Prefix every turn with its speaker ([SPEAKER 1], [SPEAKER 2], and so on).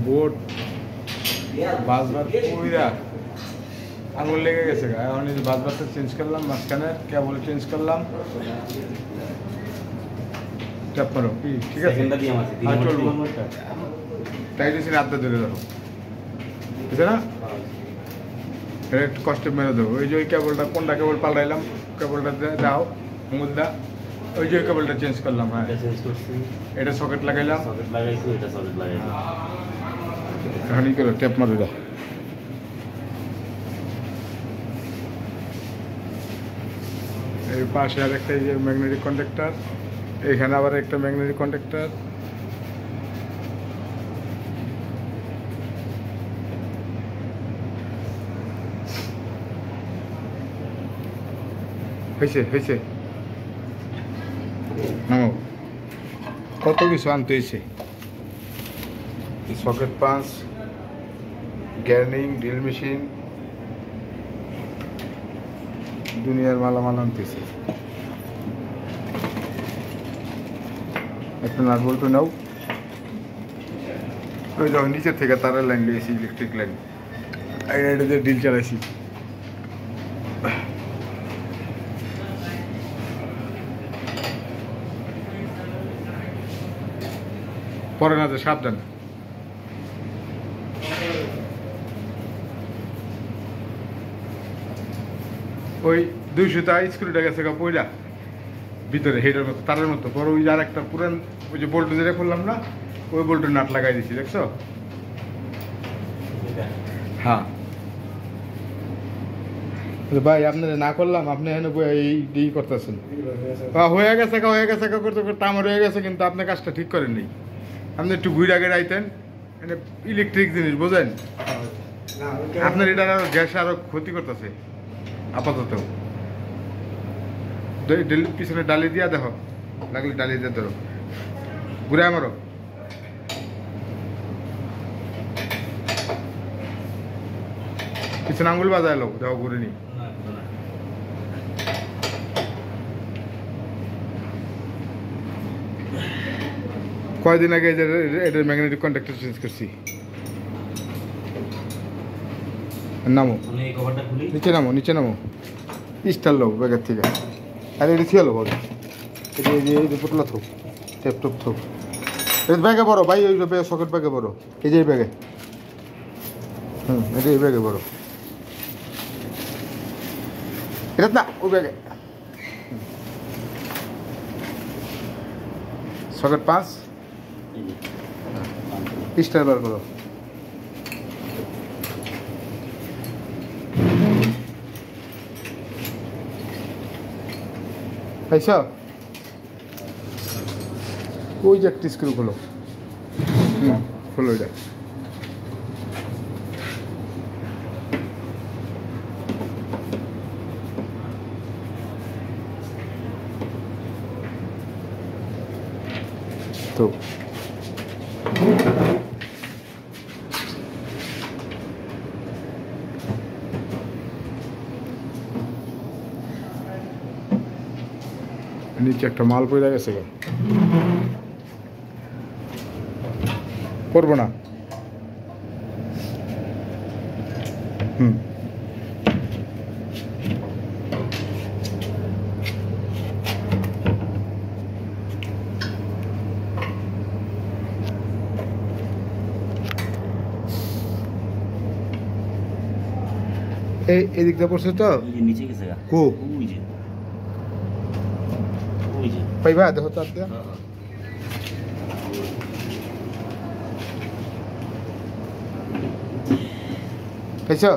[SPEAKER 1] board বাসবার পুরা আঙুল লেগে গেছে এখন এই বাসবারটা চেঞ্জ করলাম মাঝখানে কেবল চেঞ্জ করলাম ট্যাপ মারো কি ঠিক আছে আর চলবো টাইট এসে রাতটা ধরে ধরো বুঝছে না এটা একটু কষ্টে মেরে দেবো ওই যে ওই কেবলটা কোনটা কেবল পাল্টাইলাম কেবলটা দাও মুদ্রা ওই যে কেবলটা চেঞ্জ করলাম হ্যাঁ এটা সকেট লাগাইলাম এখন ই করো ট্যাপ মারো দাও এই পাশে আর একটা যে ম্যাগনেটিক কন্ডাক্টর এখানে আবার একটা ম্যাগনেটিক কন্ডাক্টর হয়েছে নামো কত কিছু আনতে হয়েছে সকেট পাঞ্চ গ্যার্নিং ড্রিল মেশিন দুনিয়ার মালামাল আনতেছে একটা নাট বল্টু নাও ওই যখন নিচের থেকে তারের লাইন দিয়েছি ইলেকট্রিক লাইন এটা দিয়ে ড্রিল চালাইছি পরে না তো সাবধান ওই 200টা স্ক্রুটা গেছে পয়লা ভিতরে হেডের মতো তারের মতো পরে ওই আর একটা পুরান ওই যে বোল্ট যেটা খুললাম না ওই বোল্টের নাট লাগাই দিছি দেখছো হ্যাঁ ভাই আপনারা না করলাম আপনি এখানে এই করতেছেন হয়ে গেছে করতে করতে আমার হয়ে গেছে কিন্তু আপনি কাজটা ঠিক করেন নি আপনি একটু ঘুরে আগে রাইতেন মানে ইলেকট্রিক জিনিস বোঝেন আপনার এটা আরো গ্যাস আরো ক্ষতি করতেছে আপাতত পিছনে ডালি দিয়া দেখো লাগলে ডালি দিয়ে ধরো ঘুরে আমারও পিছনে আঙুল বাজায় লোক দেখো ঘুরে নি কয়দিন আগে এটার ম্যাগনেটিক কন্ট্যাক্টর চেঞ্জ করছি নামো নিচে নামো স্টার লো ব্যাগের থেকে আর এটি ছিল বল এই পুতলা থোক টেপ টপ থোক এটা ব্যাগে বড় ভাই ওই সকেট ব্যাগে বড় এই যে ব্যাগে এটা এই ব্যাগে বড় এটা না ওই ব্যাগে সকেট 5 স্টার বার করো পাইছ ওই যে একটা স্ক্রু খোলো খোলো এটা তো নিচে একটা মাল পড়ে গেছে করবো না এই দিকটা পড়ছে তো
[SPEAKER 2] নিচে গেছে
[SPEAKER 1] কো পাইবা দেখো তো আপনি পাইছো